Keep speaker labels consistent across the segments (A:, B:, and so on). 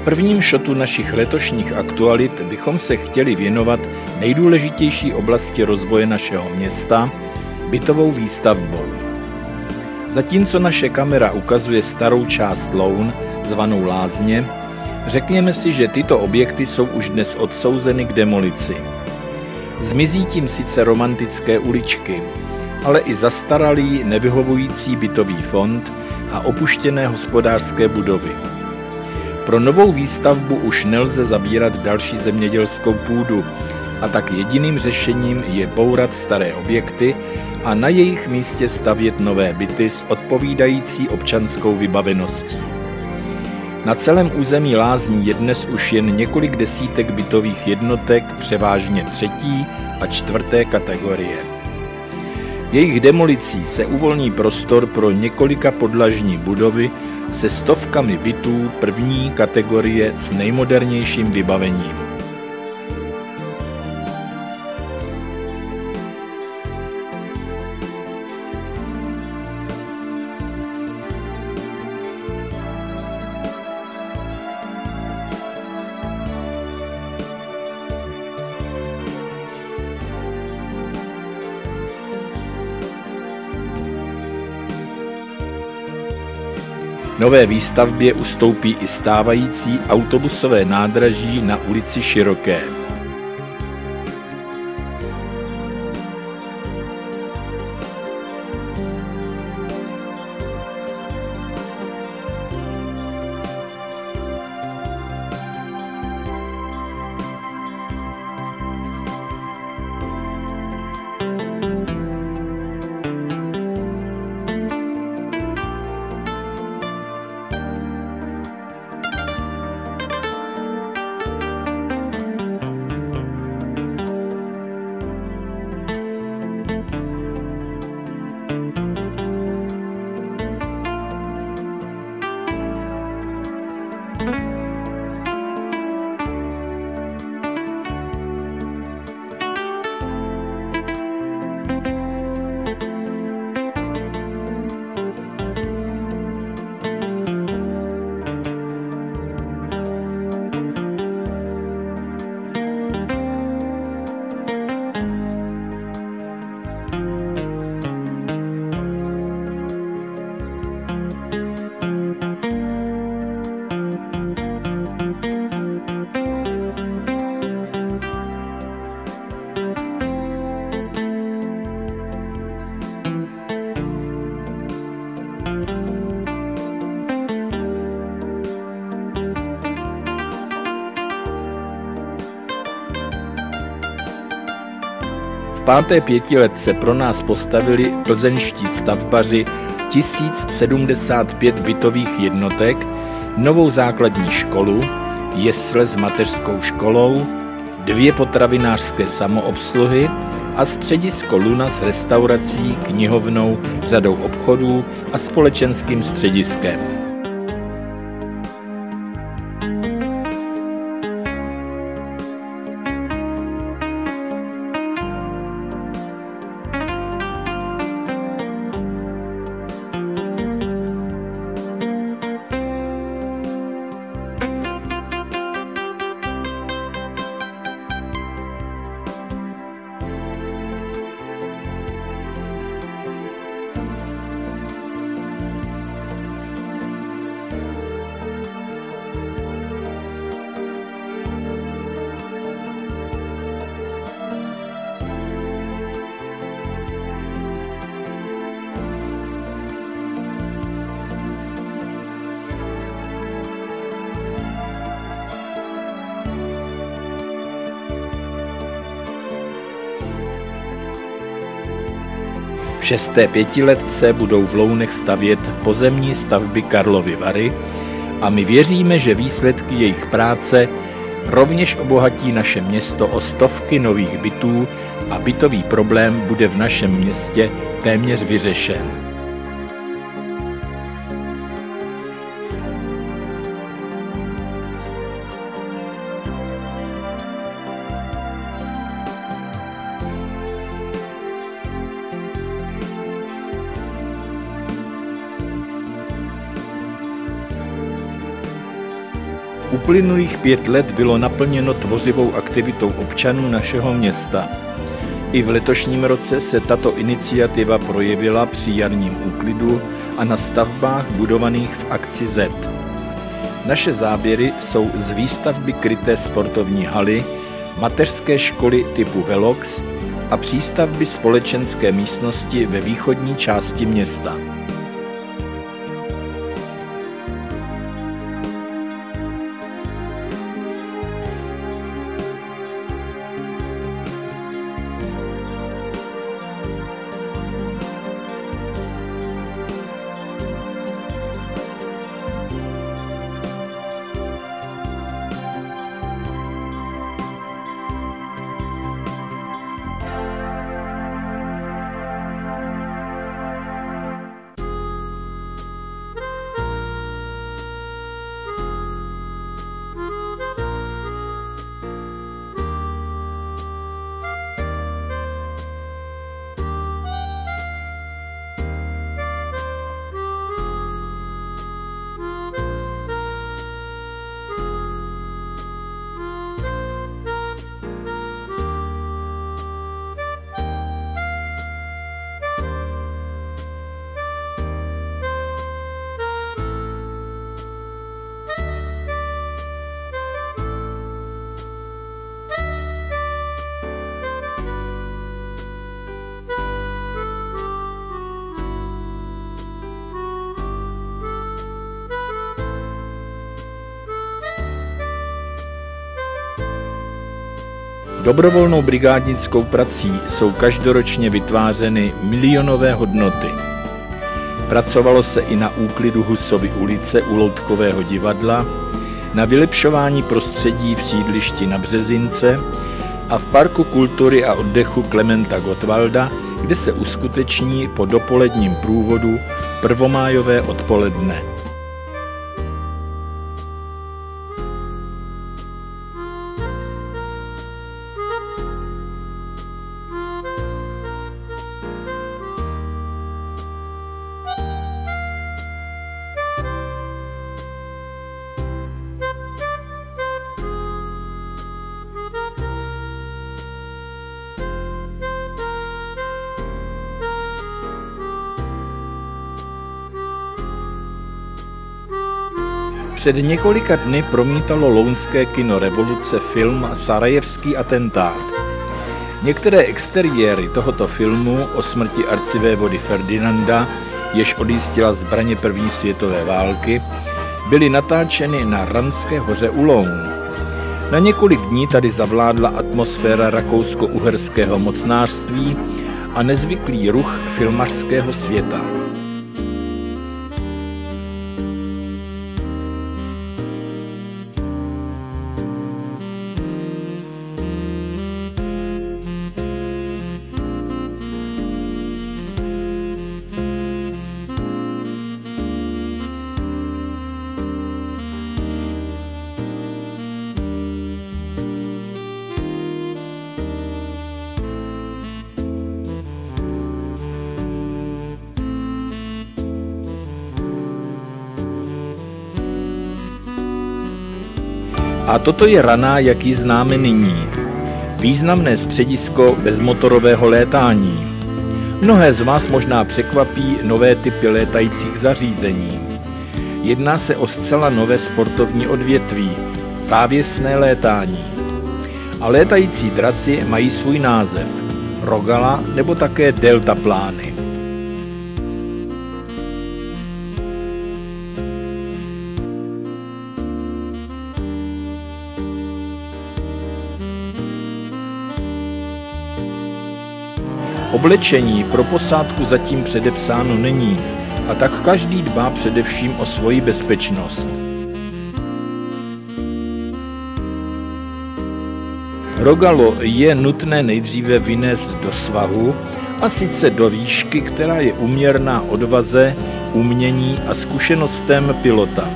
A: prvním šotu našich letošních aktualit bychom se chtěli věnovat nejdůležitější oblasti rozvoje našeho města, bytovou výstavbou. Zatímco naše kamera ukazuje starou část Loun, zvanou Lázně, řekněme si, že tyto objekty jsou už dnes odsouzeny k demolici. Zmizí tím sice romantické uličky, ale i zastaralý, nevyhovující bytový fond a opuštěné hospodářské budovy. Pro novou výstavbu už nelze zabírat další zemědělskou půdu, a tak jediným řešením je bourat staré objekty a na jejich místě stavět nové byty s odpovídající občanskou vybaveností. Na celém území Lázní je dnes už jen několik desítek bytových jednotek, převážně 3. a 4. kategorie. Jejich demolicí se uvolní prostor pro několika podlažní budovy se stovkami bytů 1. kategorie s nejmodernějším vybavením. Nové výstavbě ustoupí i stávající autobusové nádraží na ulici Široké. V 5. pětiletce pro nás postavili plzeňští stavbaři 1075 bytových jednotek, novou základní školu, jesle s mateřskou školou, 2 potravinářské samoobsluhy a středisko Luna s restaurací, knihovnou, řadou obchodů a společenským střediskem. V 6. pětiletce budou v Lounech stavět pozemní stavby Karlovy Vary a my věříme, že výsledky jejich práce rovněž obohatí naše město o stovky nových bytů a bytový problém bude v našem městě téměř vyřešen. Uplynulých 5 let bylo naplněno tvořivou aktivitou občanů našeho města. I v letošním roce se tato iniciativa projevila při jarním úklidu a na stavbách budovaných v akci Z. Naše záběry jsou z výstavby kryté sportovní haly, mateřské školy typu Velox a přístavby společenské místnosti ve východní části města. Dobrovolnou brigádnickou prací jsou každoročně vytvářeny milionové hodnoty. Pracovalo se i na úklidu Husovy ulice u Loutkového divadla, na vylepšování prostředí v sídlišti Na Březince a v Parku kultury a oddechu Klementa Gottwalda, kde se uskuteční po dopoledním průvodu prvomájové odpoledne. Před několika dny promítalo lounské kino Revoluce film Sarajevský atentát. Některé exteriéry tohoto filmu o smrti arcivévody Ferdinanda, jež odjistila zbraně první světové války, byly natáčeny na Ranské hoře u Loun. Na několik dní tady zavládla atmosféra rakousko-uherského mocnářství a nezvyklý ruch filmařského světa. A toto je Raná, jak ji známe nyní. Významné středisko bezmotorového létání. Mnohé z vás možná překvapí nové typy létajících zařízení. Jedná se o zcela nové sportovní odvětví, závěsné létání. A létající draci mají svůj název, Rogala nebo také deltaplány. Oblečení pro posádku zatím předepsáno není, a tak každý dbá především o svoji bezpečnost. Rogalo je nutné nejdříve vynést do svahu, a sice do výšky, která je úměrná odvaze, umění a zkušenostem pilota.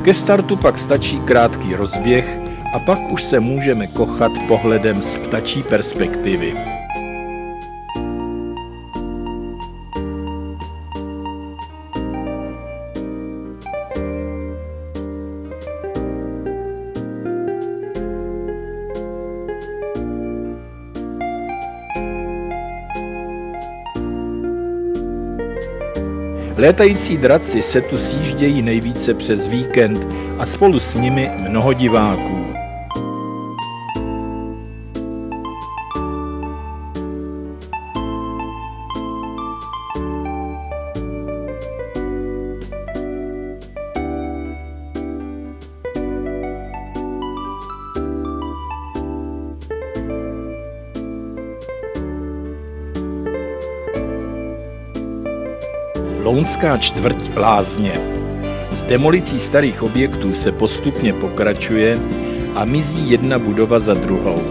A: Ke startu pak stačí krátký rozběh a pak už se můžeme kochat pohledem z ptačí perspektivy. Létající draci se tu sjíždějí nejvíce přes víkend a spolu s nimi mnoho diváků. Lounská čtvrť Lázně. S demolicí starých objektů se postupně pokračuje a mizí jedna budova za druhou.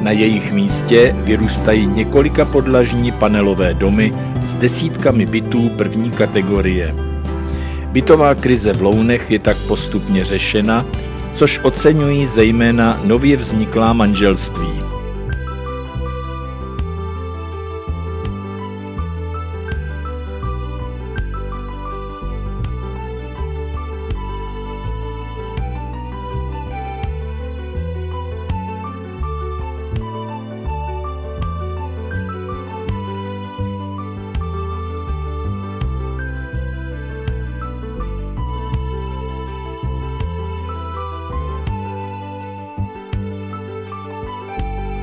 A: Na jejich místě vyrůstají několika podlažní panelové domy s desítkami bytů první kategorie. Bytová krize v Lounech je tak postupně řešena, což oceňují zejména nově vzniklá manželství.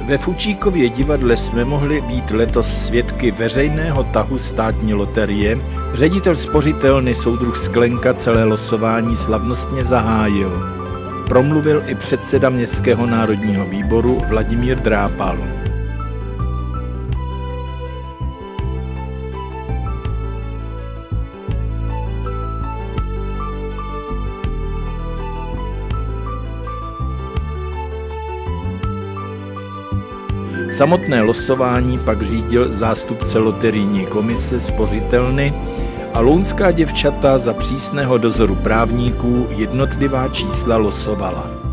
A: Ve Fučíkově divadle jsme mohli být letos svědky veřejného tahu státní loterie. Ředitel spořitelny soudruh Sklenka celé losování slavnostně zahájil. Promluvil i předseda Městského národního výboru Vladimír Drápal. Samotné losování pak řídil zástupce loterijní komise spořitelny a lounská děvčata za přísného dozoru právníků jednotlivá čísla losovala.